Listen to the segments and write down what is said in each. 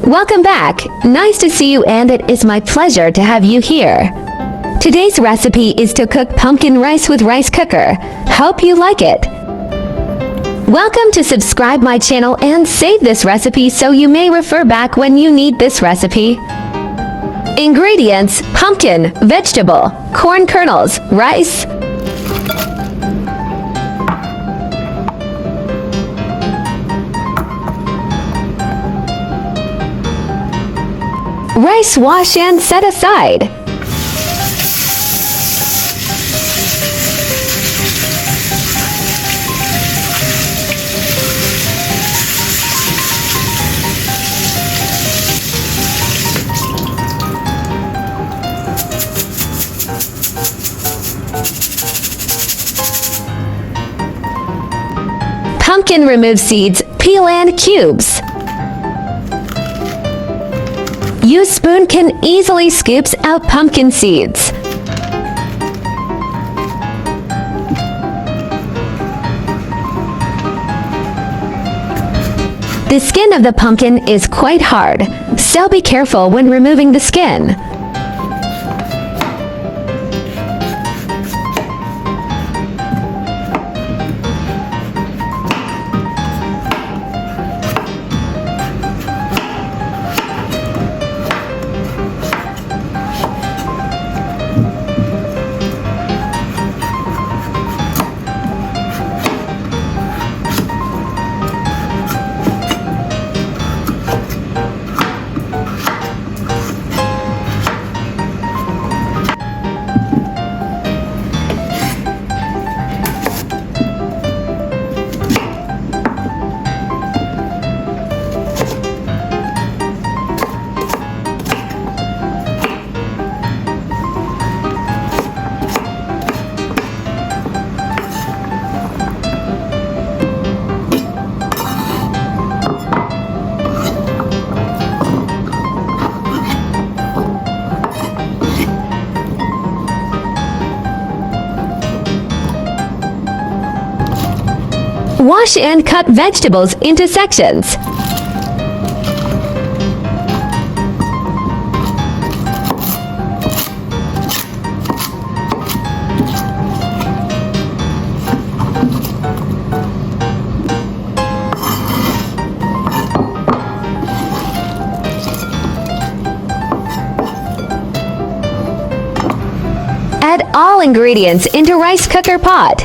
Welcome back. Nice to see you, and it is my pleasure to have you here. Today's recipe is to cook pumpkin rice with rice cooker. Hope you like it. Welcome to subscribe my channel and save this recipe so you may refer back when you need this recipe. Ingredients: pumpkin, vegetable, corn kernels, rice. Rice wash and set aside. Pumpkin remove seeds, peel and cubes. Use spoon can easily scoops out pumpkin seeds. The skin of the pumpkin is quite hard, so be careful when removing the skin. Wash and cut vegetables into sections. Add all ingredients into rice cooker pot.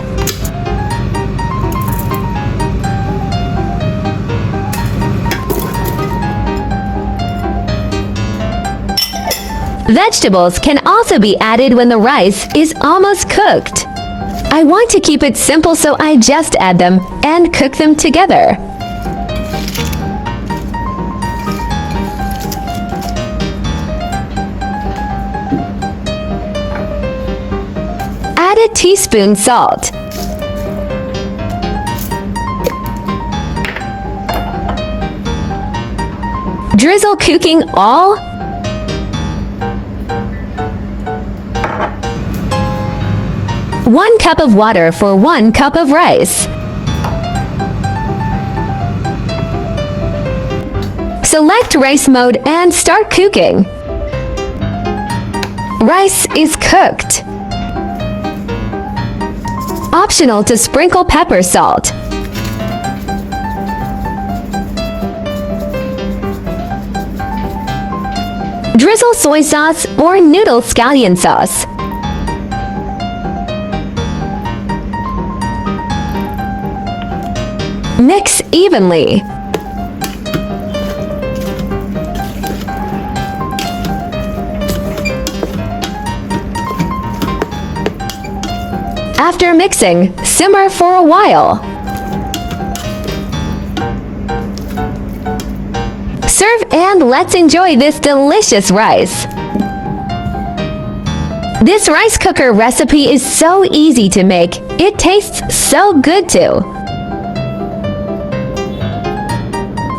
Vegetables can also be added when the rice is almost cooked. I want to keep it simple, so I just add them and cook them together. Add a teaspoon salt. Drizzle cooking oil. 1 cup of water for 1 cup of rice. Select rice mode and start cooking. Rice is cooked. Optional to sprinkle pepper salt. Drizzle soy sauce or noodle scallion sauce. Mix evenly. After mixing, simmer for a while. Serve and let's enjoy this delicious rice. This rice cooker recipe is so easy to make. It tastes so good too.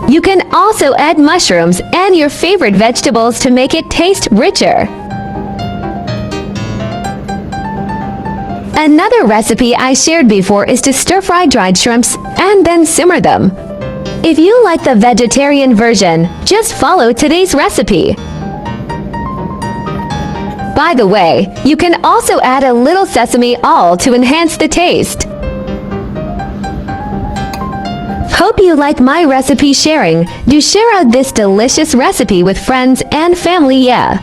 You can also add mushrooms and your favorite vegetables to make it taste richer. Another recipe I shared before is to stir-fry dried shrimps and then simmer them. If you like the vegetarian version, just follow today's recipe. By the way, you can also add a little sesame oil to enhance the taste. Hope you like my recipe sharing. Do share out this delicious recipe with friends and family, yeah.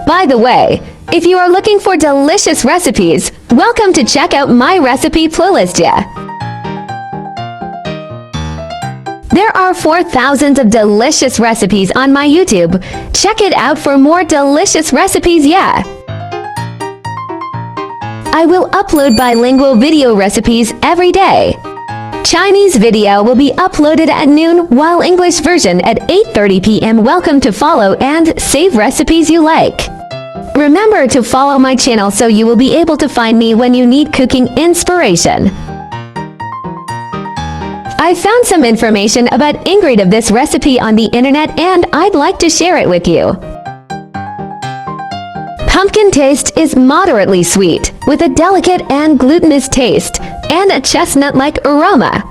By the way, if you are looking for delicious recipes, welcome to check out my recipe playlist, yeah. There are 4,000 of delicious recipes on my YouTube. Check it out for more delicious recipes, yeah. I will upload bilingual video recipes every day. Chinese video will be uploaded at noon, while English version at 8:30 p.m. Welcome to follow and save recipes you like. Remember to follow my channel so you will be able to find me when you need cooking inspiration. I found some information about ingredient of this recipe on the internet and I'd like to share it with you. Pumpkin taste is moderately sweet, with a delicate and glutinous taste, and a chestnut-like aroma.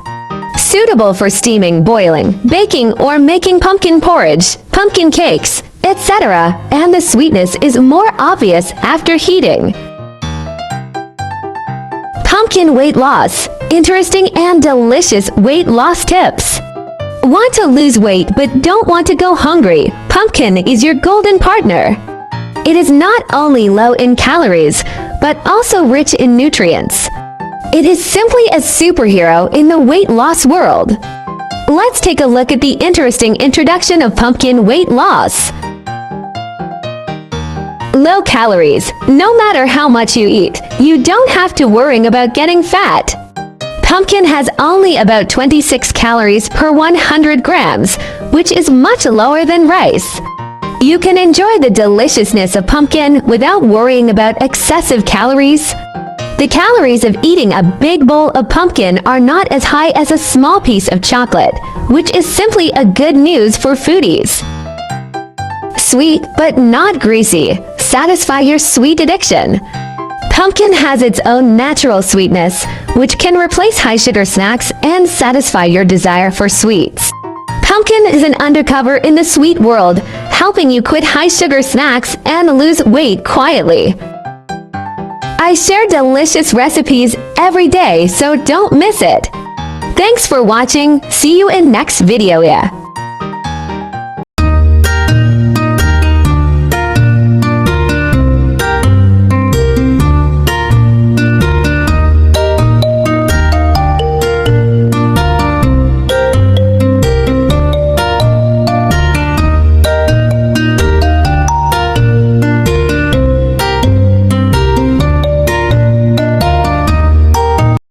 Suitable for steaming, boiling, baking, or making pumpkin porridge, pumpkin cakes, etc., and the sweetness is more obvious after heating. Pumpkin weight loss. Interesting and delicious weight loss tips. Want to lose weight but don't want to go hungry? Pumpkin is your golden partner. It is not only low in calories, but also rich in nutrients. It is simply a superhero in the weight loss world. Let's take a look at the interesting introduction of pumpkin weight loss. Low calories. No matter how much you eat, you don't have to worry about getting fat. Pumpkin has only about 26 calories per 100 grams, which is much lower than rice. You can enjoy the deliciousness of pumpkin without worrying about excessive calories. The calories of eating a big bowl of pumpkin are not as high as a small piece of chocolate, which is simply a good news for foodies. Sweet but not greasy. Satisfy your sweet addiction. Pumpkin has its own natural sweetness, which can replace high sugar snacks and satisfy your desire for sweets. Pumpkin is an undercover in the sweet world, helping you quit high sugar snacks and lose weight quietly. I share delicious recipes every day, so don't miss it. Thanks for watching. See you in next video, yeah.